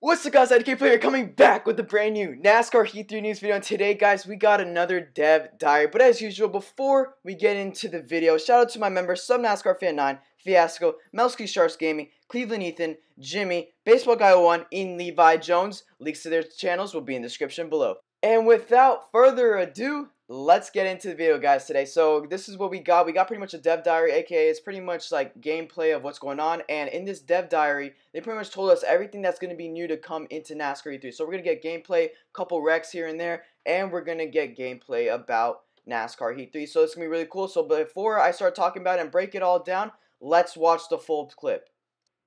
What's up guys, IDK Player coming back with a brand new NASCAR Heat 3 news video. And today guys, we got another dev diary. But as usual, before we get into the video, shout out to my members, Sub NASCAR Fan 9, Fiasco, Melski Sharks Gaming, Cleveland Ethan, Jimmy, Baseball Guy 01, Ian Levi Jones. Links to their channels will be in the description below. And without further ado, let's get into the video guys today. So this is what we got. We got pretty much a dev diary, aka it's pretty much like gameplay of what's going on. And in this dev diary, they pretty much told us everything that's going to be new to come into NASCAR E3. So we're going to get gameplay, couple wrecks here and there, and we're going to get gameplay about NASCAR Heat 3. So it's going to be really cool. So before I start talking about it and break it all down, let's watch the full clip.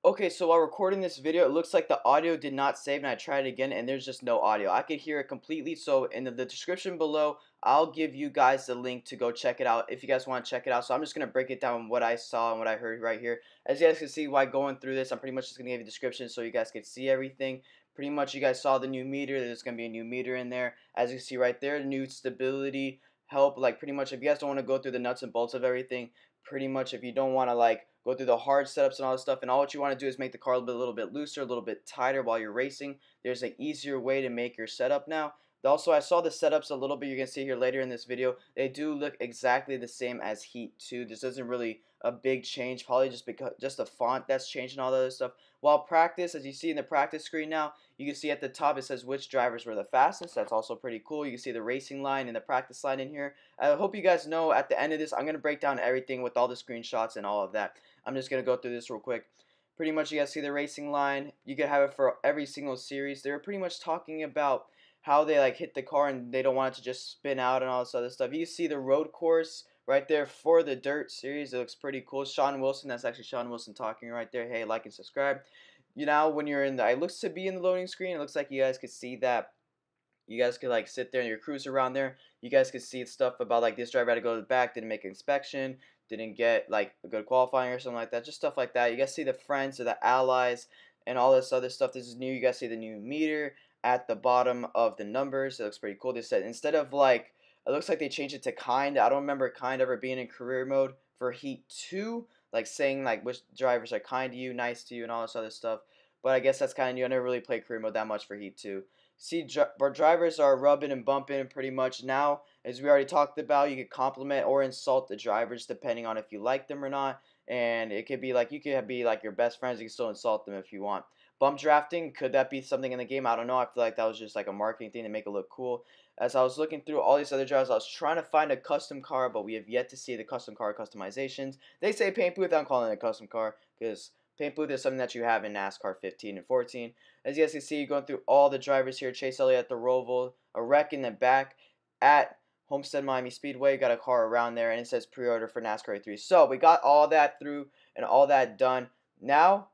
Okay, so while recording this video, it looks like the audio did not save, and I tried it again, and there's just no audio. I could hear it completely, so in the description below, I'll give you guys the link to go check it out if you guys want to check it out. So I'm just going to break it down what I saw and what I heard right here. As you guys can see, while going through this, I'm pretty much just going to give you a description so you guys can see everything. Pretty much you guys saw the new meter. There's going to be a new meter in there. As you can see right there, new stability help. Like pretty much if you guys don't want to go through the nuts and bolts of everything, pretty much if you don't want to like go through the hard setups and all this stuff, and all what you want to do is make the car a little bit looser, a little bit tighter while you're racing. There's an easier way to make your setup now. Also, I saw the setups a little bit. You're going to see here later in this video. They do look exactly the same as Heat 2. This isn't really a big change, probably just because just the font that's changed and all that other stuff. While practice, as you see in the practice screen now, you can see at the top it says which drivers were the fastest. That's also pretty cool. You can see the racing line and the practice line in here. I hope you guys know at the end of this, I'm going to break down everything with all the screenshots and all of that. I'm just going to go through this real quick. Pretty much you guys see the racing line. You can have it for every single series. They were pretty much talking about how they like hit the car and they don't want it to just spin out and all this other stuff. You see the road course right there for the dirt series. It looks pretty cool. Sean Wilson, that's actually Sean Wilson talking right there. Hey, like and subscribe. You know, when you're in the, it looks to be in the loading screen. It looks like you guys could see that. You guys could like sit there and your cruise around there. You guys could see stuff about like this driver had to go to the back, didn't make an inspection, didn't get like a good qualifying or something like that. Just stuff like that. You guys see the friends or the allies and all this other stuff. This is new. You guys see the new meter at the bottom of the numbers. It looks pretty cool. They said instead of like, it looks like they changed it to kind. I don't remember kind ever being in career mode for Heat 2, like saying like which drivers are kind to you, nice to you, and all this other stuff. But I guess that's kind of new. I never really played career mode that much for Heat 2. See, our drivers are rubbing and bumping pretty much now. As we already talked about, you could compliment or insult the drivers depending on if you like them or not. And it could be like, you could be like your best friends. You can still insult them if you want. Bump drafting, could that be something in the game? I don't know. I feel like that was just like a marketing thing to make it look cool. As I was looking through all these other drivers, I was trying to find a custom car, but we have yet to see the custom car customizations. They say paint booth. I'm calling it a custom car because paint booth is something that you have in NASCAR 15 and 14. As you guys can see, going through all the drivers here. Chase Elliott at the Roval, a wreck in the back at Homestead Miami Speedway. Got a car around there, and it says pre-order for NASCAR 3. So we got all that through and all that done. Now,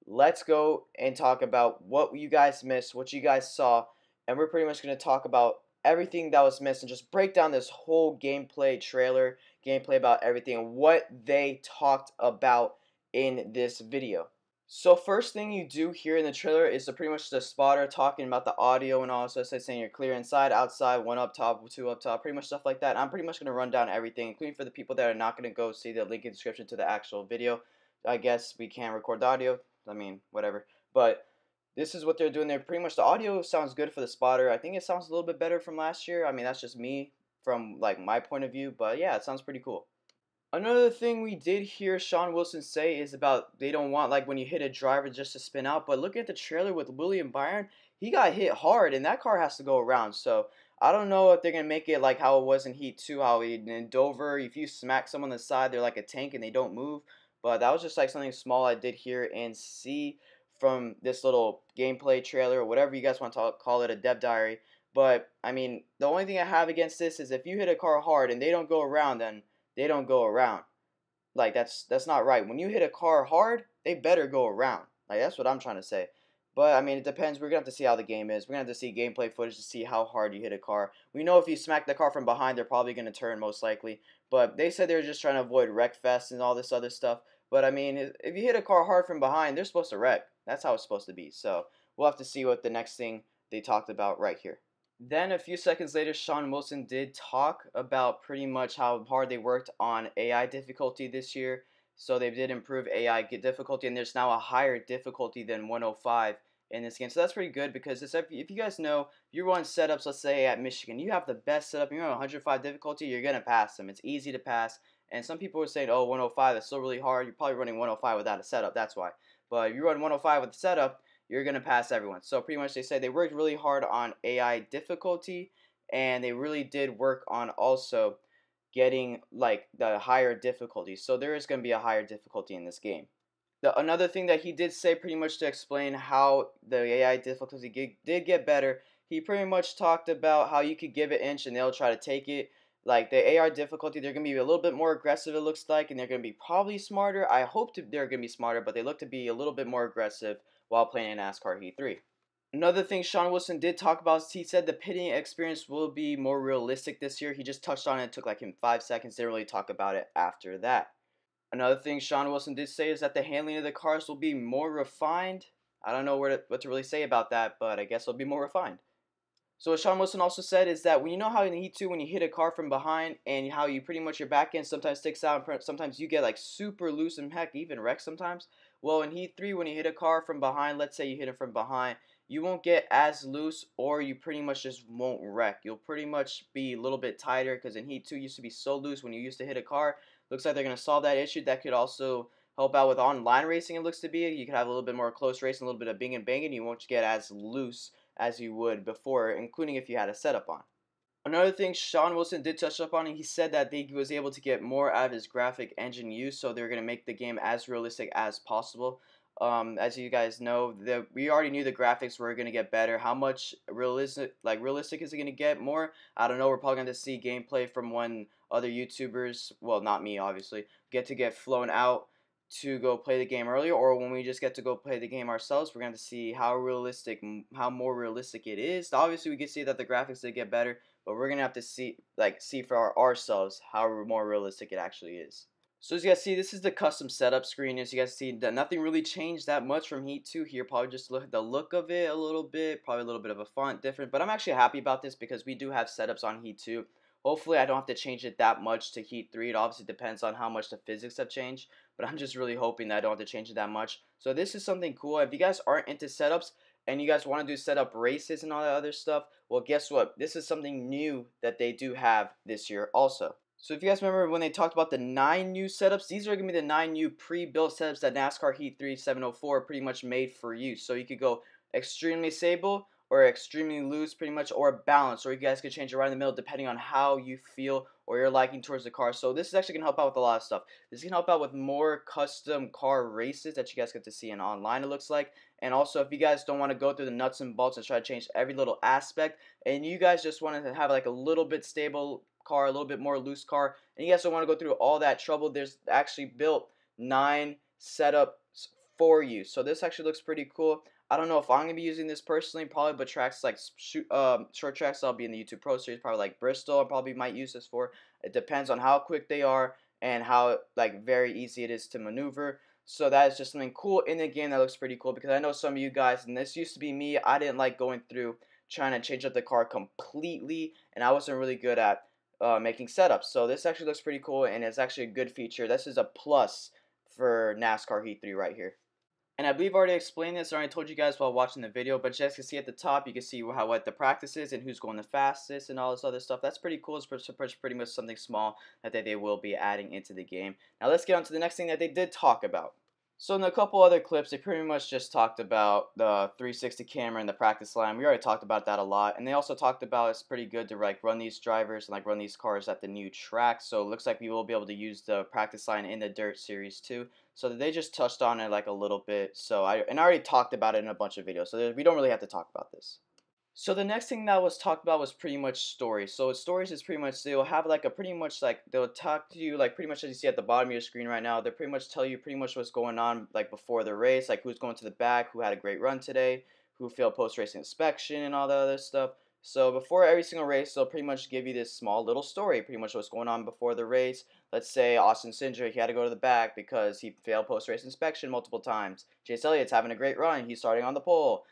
let's go and talk about what you guys missed, what you guys saw, and we're pretty much going to talk about everything that was missed and just break down this whole gameplay trailer, gameplay about everything, and what they talked about in this video. So first thing you do here in the trailer is pretty much the spotter talking about the audio and all, so it's saying you're clear inside, outside, 1 up top, 2 up top, pretty much stuff like that. I'm pretty much going to run down everything, including for the people that are not going to go see the link in the description to the actual video. I guess we can't record the audio, I mean, whatever. But this is what they're doing there. Pretty much the audio sounds good for the spotter. I think it sounds a little bit better from last year. I mean, that's just me from like my point of view, but yeah, it sounds pretty cool. Another thing we did hear Sean Wilson say is about they don't want like when you hit a driver just to spin out. But look at the trailer with William Byron. He got hit hard and that car has to go around. So I don't know if they're going to make it like how it was in Heat 2, how in Dover, if you smack someone on the side, they're like a tank and they don't move. But that was just like something small I did hear and see from this little gameplay trailer or whatever you guys want to call it, a dev diary. But I mean, the only thing I have against this is if you hit a car hard and they don't go around, then they don't go around. Like that's not right. When you hit a car hard, they better go around. Like that's what I'm trying to say. But I mean, it depends. We're gonna have to see how the game is. We're gonna have to see gameplay footage to see how hard you hit a car. We know if you smack the car from behind, they're probably gonna turn most likely. But they said they were just trying to avoid wreck fest and all this other stuff. But I mean, if you hit a car hard from behind, they're supposed to wreck. That's how it's supposed to be. So we'll have to see what the next thing they talked about right here. Then a few seconds later, Sean Wilson did talk about pretty much how hard they worked on AI difficulty this year. So they did improve AI difficulty, and there's now a higher difficulty than 105 in this game. So that's pretty good because if you guys know, you run setups, let's say at Michigan, you have the best setup, you're on 105 difficulty, you're going to pass them. It's easy to pass. And some people are saying, oh, 105, that's still really hard. You're probably running 105 without a setup, that's why. But if you run 105 with a setup, you're going to pass everyone. So pretty much they say they worked really hard on AI difficulty, and they really did work on also getting like the higher difficulty. So there is going to be a higher difficulty in this game. Another thing that he did say pretty much to explain how the AI difficulty did get better, he pretty much talked about how you could give it inch and they'll try to take it. Like the AR difficulty, they're going to be a little bit more aggressive, it looks like, and they're going to be probably smarter. I hope they're going to be smarter, but they look to be a little bit more aggressive while playing in NASCAR Heat 3. Another thing Sean Wilson did talk about is he said the pitting experience will be more realistic this year. He just touched on it. It took like him 5 seconds. Didn't really talk about it after that. Another thing Sean Wilson did say is that the handling of the cars will be more refined. I don't know what to really say about that, but I guess it'll be more refined. So what Sean Wilson also said is that when you know how in the Heat 2 when you hit a car from behind and how you pretty much your back end sometimes sticks out and sometimes you get like super loose and heck even wrecked sometimes. Well in Heat 3 when you hit a car from behind, let's say you hit it from behind, you won't get as loose or you pretty much just won't wreck. You'll pretty much be a little bit tighter because in Heat 2 used to be so loose when you used to hit a car. Looks like they're going to solve that issue. That could also help out with online racing, it looks to be. You could have a little bit more close racing, a little bit of bing and banging. You won't get as loose as you would before, including if you had a setup on. Another thing Sean Wilson did touch up on, and he said that he was able to get more out of his graphic engine use, so they're going to make the game as realistic as possible. As you guys know, we already knew the graphics were going to get better. How much realistic is it going to get more? I don't know. We're probably going to see gameplay from when other YouTubers, well, not me, obviously, get flown out to go play the game earlier, or when we just get to go play the game ourselves, we're going to see how more realistic it is. Obviously, we can see that the graphics did get better, but we're going to have to see for ourselves how more realistic it actually is. So as you guys see, this is the custom setup screen. As you guys see, nothing really changed that much from Heat 2 here. Probably just look at the look of it a little bit, probably a little bit of a font different, but I'm actually happy about this because we do have setups on Heat 2. Hopefully I don't have to change it that much to Heat 3. It obviously depends on how much the physics have changed, but I'm just really hoping that I don't have to change it that much. So this is something cool. If you guys aren't into setups and you guys want to do setup races and all that other stuff, well guess what? This is something new that they do have this year also. So if you guys remember when they talked about the 9 new setups, these are going to be the 9 new pre-built setups that NASCAR Heat 3 704 pretty much made for you. So you could go extremely stable or extremely loose pretty much, or balanced, or you guys could change it right in the middle depending on how you feel or your liking towards the car. So this is actually going to help out with a lot of stuff. This can help out with more custom car races that you guys get to see in online, it looks like. And also if you guys don't want to go through the nuts and bolts and try to change every little aspect, and you guys just want to have like a little bit stable car, a little bit more loose car, and you guys don't want to go through all that trouble, there's actually built 9 setups for you. So this actually looks pretty cool. I don't know if I'm going to be using this personally, probably, but tracks like short tracks I'll be in the YouTube Pro Series, probably like Bristol I probably might use this for. It depends on how quick they are and how like very easy it is to maneuver. So that is just something cool in the game that looks pretty cool, because I know some of you guys, and this used to be me, I didn't like going through trying to change up the car completely, and I wasn't really good at making setups. So this actually looks pretty cool, and it's actually a good feature. This is a plus for NASCAR Heat 3 right here. And I believe I already explained this, or I told you guys while watching the video, but you guys can see at the top, you can see what the practice is and who's going the fastest and all this other stuff. That's pretty cool. It's pretty much something small that they will be adding into the game. Now let's get on to the next thing that they did talk about. So in a couple other clips, they pretty much just talked about the 360 camera and the practice line. We already talked about that a lot. And they also talked about it's pretty good to like run these drivers and like run these cars at the new track. So it looks like we will be able to use the practice line in the Dirt Series too. So they just touched on it like a little bit. So I already talked about it in a bunch of videos. So we don't really have to talk about this. So the next thing that was talked about was pretty much stories. So stories is pretty much, they'll have like a pretty much like, they'll talk to you like pretty much as you see at the bottom of your screen right now. They pretty much tell you pretty much what's going on like before the race, like who's going to the back, who had a great run today, who failed post-race inspection and all that other stuff. So before every single race, they'll pretty much give you this small little story, pretty much what's going on before the race. Let's say Austin Cindric, he had to go to the back because he failed post-race inspection multiple times. Chase Elliott's having a great run. He's starting on the pole.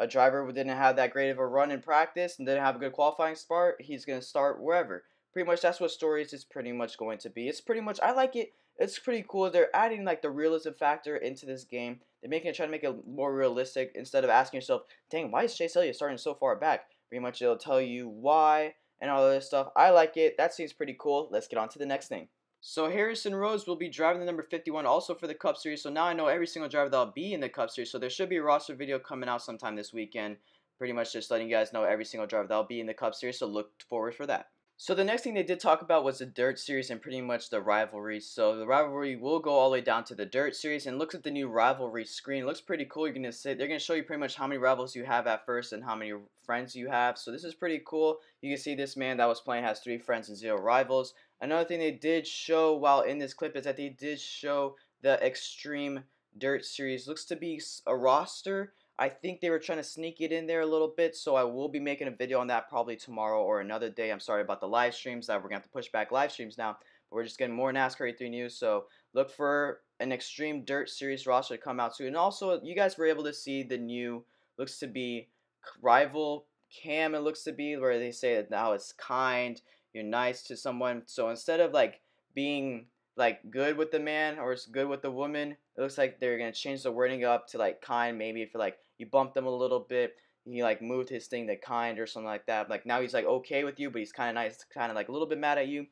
A driver who didn't have that great of a run in practice and didn't have a good qualifying start, he's going to start wherever. Pretty much that's what stories is pretty much going to be. It's pretty much, I like it. It's pretty cool. They're adding like the realism factor into this game. They're making it, trying to make it more realistic instead of asking yourself, dang, why is Chase Elliott starting so far back? Pretty much it'll tell you why and all this stuff. I like it. That seems pretty cool. Let's get on to the next thing. So Harrison Rose will be driving the number 51 also for the Cup Series. So now I know every single driver that'll be in the Cup Series. So there should be a roster video coming out sometime this weekend. Pretty much just letting you guys know every single driver that'll be in the Cup Series. So look forward for that. So the next thing they did talk about was the Dirt Series and pretty much the rivalry. So the rivalry will go all the way down to the Dirt Series, and looks at the new rivalry screen. It looks pretty cool. You're gonna say they're gonna show you pretty much how many rivals you have at first and how many friends you have. So this is pretty cool. You can see this man that was playing has 3 friends and 0 rivals. Another thing they did show while in this clip is that they did show the Extreme Dirt Series. Looks to be a roster. I think they were trying to sneak it in there a little bit, so I will be making a video on that probably tomorrow or another day. I'm sorry about the live streams that we're going to have to push back live streams now, but we're just getting more NASCAR 83 news, so look for an Extreme Dirt Series roster to come out soon. And also, you guys were able to see the new, looks to be rival cam, it looks to be, where they say that now it's kind, you're nice to someone. So instead of like being like good with the man or it's good with the woman, it looks like they're gonna change the wording up to like kind. Maybe if like you bumped him a little bit, he like moved his thing to kind or something like that. Like now he's like okay with you, but he's kind of nice, kind of like a little bit mad at you.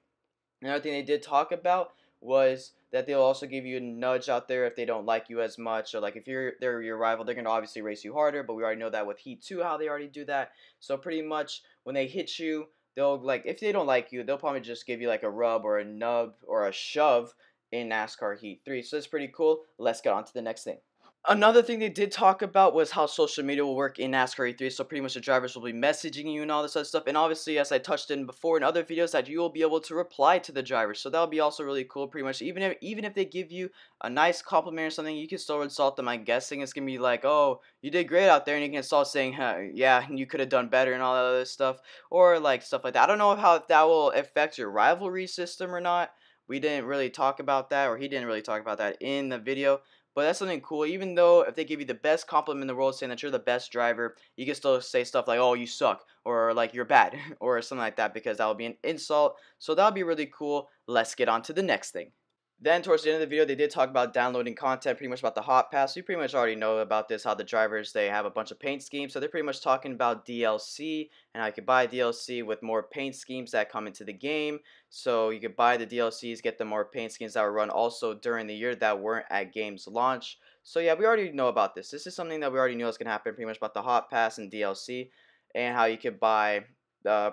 Another thing they did talk about was that they'll also give you a nudge out there if they don't like you as much, or like if they're your rival, they're gonna obviously race you harder. But we already know that with Heat 2 how they already do that. So pretty much when they hit you, they'll like if they don't like you, they'll probably just give you like a rub or a nub or a shove in NASCAR Heat 3. So it's pretty cool. Let's get on to the next thing. Another thing they did talk about was how social media will work in NASCAR E3. So pretty much the drivers will be messaging you and all this other stuff. And obviously, as I touched in before in other videos, that you will be able to reply to the drivers. So that'll be also really cool. Pretty much, even if they give you a nice compliment or something, you can still insult them. I'm guessing it's gonna be like, oh, you did great out there, and you can insult saying, huh, yeah, you could have done better and all that other stuff, or like stuff like that. I don't know how that will affect your rivalry system or not. We didn't really talk about that, or he didn't really talk about that in the video. But that's something cool. Even though if they give you the best compliment in the world saying that you're the best driver, you can still say stuff like, oh, you suck, or like you're bad, or something like that, because that will be an insult. So that would be really cool. Let's get on to the next thing. Then towards the end of the video, they did talk about downloading content, pretty much about the Hot Pass. You pretty much already know about this, how the drivers, they have a bunch of paint schemes. So they're pretty much talking about DLC and how you can buy DLC with more paint schemes that come into the game. So you could buy the DLCs, get the more paint schemes that were run also during the year that weren't at game's launch. So yeah, we already know about this. This is something that we already knew was going to happen, pretty much about the Hot Pass and DLC and how you could buy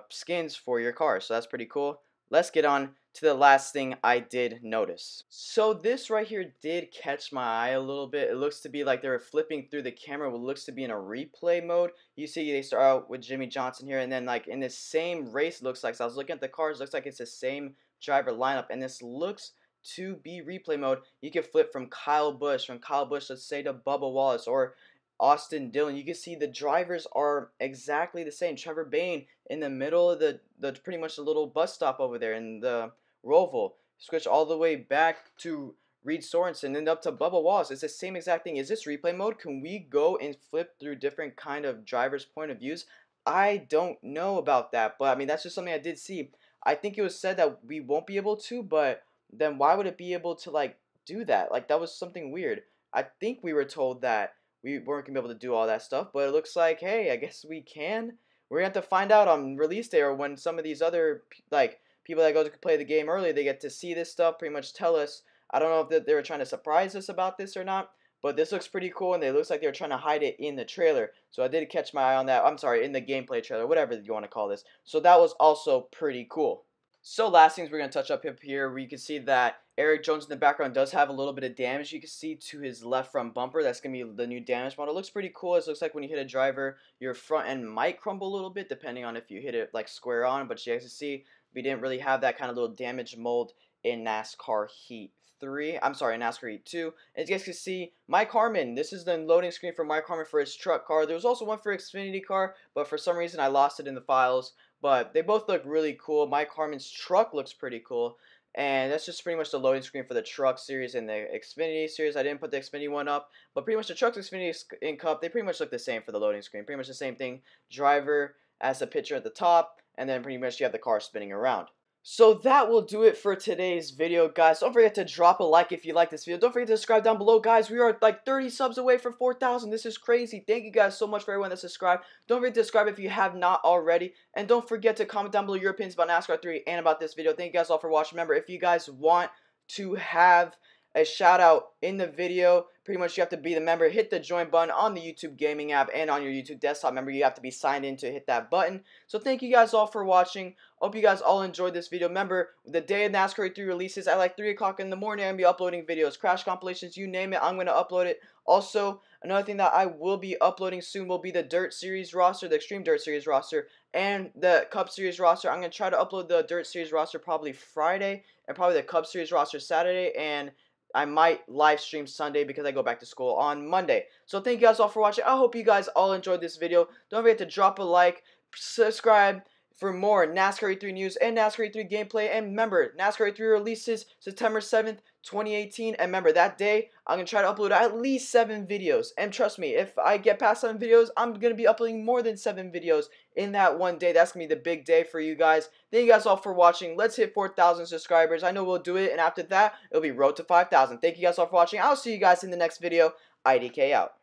skins for your car. So that's pretty cool. Let's get on to the last thing I did notice. So this right here did catch my eye a little bit. It looks to be like they were flipping through the camera, what looks to be in a replay mode. You see they start out with Jimmy Johnson here, and then like in this same race, looks like, so I was looking at the cars, looks like it's the same driver lineup, and this looks to be replay mode. You can flip from Kyle Busch, let's say, to Bubba Wallace, or Austin Dillon. You can see the drivers are exactly the same. Trevor Bayne in the middle of the pretty much the little bus stop over there in the Roval. Switch all the way back to Reed Sorensen and up to Bubba Wallace. It's the same exact thing. Is this replay mode? Can we go and flip through different kind of drivers' point of views? I don't know about that, but I mean that's just something I did see. I think it was said that we won't be able to, but then why would it be able to like do that? Like that was something weird. I think we were told that we weren't gonna be able to do all that stuff, but it looks like, hey, I guess we can. We're gonna have to find out on release day or when some of these other like people that go to play the game early, they get to see this stuff, pretty much tell us. I don't know if they were trying to surprise us about this or not, but this looks pretty cool, and it looks like they were trying to hide it in the trailer. So I did catch my eye on that. I'm sorry, in the gameplay trailer, whatever you want to call this. So that was also pretty cool. So last things we're going to touch up here, where you can see that Eric Jones in the background does have a little bit of damage. You can see to his left front bumper. That's going to be the new damage model. It looks pretty cool. It looks like when you hit a driver, your front end might crumble a little bit, depending on if you hit it like square on. But you guys can see we didn't really have that kind of little damage mold in NASCAR Heat 3. I'm sorry, NASCAR Heat 2. As you guys can see, Mike Harmon. This is the loading screen for Mike Harmon for his truck car. There was also one for Xfinity car, but for some reason I lost it in the files. But they both look really cool. Mike Harmon's truck looks pretty cool. And that's just pretty much the loading screen for the truck series and the Xfinity series. I didn't put the Xfinity one up, but pretty much the trucks, Xfinity, and Cup, they pretty much look the same for the loading screen. Pretty much the same thing. Driver as a picture at the top, and then pretty much you have the car spinning around. So that will do it for today's video, guys. Don't forget to drop a like if you like this video. Don't forget to subscribe down below, guys. We are like 30 subs away from 4,000. This is crazy. Thank you guys so much for everyone that subscribed. Don't forget to subscribe if you have not already. And don't forget to comment down below your opinions about NASCAR 3 and about this video. Thank you guys all for watching. Remember, if you guys want to have a shout out in the video, pretty much you have to be the member. Hit the join button on the YouTube gaming app and on your YouTube desktop. Remember, you have to be signed in to hit that button. So thank you guys all for watching. Hope you guys all enjoyed this video. Remember, the day of NASCAR 3 releases at like 3 o'clock in the morning, I'm going to be uploading videos, crash compilations, you name it, I'm going to upload it. Also, another thing that I will be uploading soon will be the Dirt Series roster, the Extreme Dirt Series roster, and the Cup Series roster. I'm going to try to upload the Dirt Series roster probably Friday, and probably the Cup Series roster Saturday, and I might live stream Sunday because I go back to school on Monday. So thank you guys all for watching. I hope you guys all enjoyed this video. Don't forget to drop a like, subscribe for more NASCAR E3 news and NASCAR E3 gameplay. And remember, NASCAR E3 releases September 7th, 2018. And remember, that day, I'm going to try to upload at least 7 videos. And trust me, if I get past 7 videos, I'm going to be uploading more than 7 videos in that one day. That's going to be the big day for you guys. Thank you guys all for watching. Let's hit 4,000 subscribers. I know we'll do it. And after that, it'll be road to 5,000. Thank you guys all for watching. I'll see you guys in the next video. IDK out.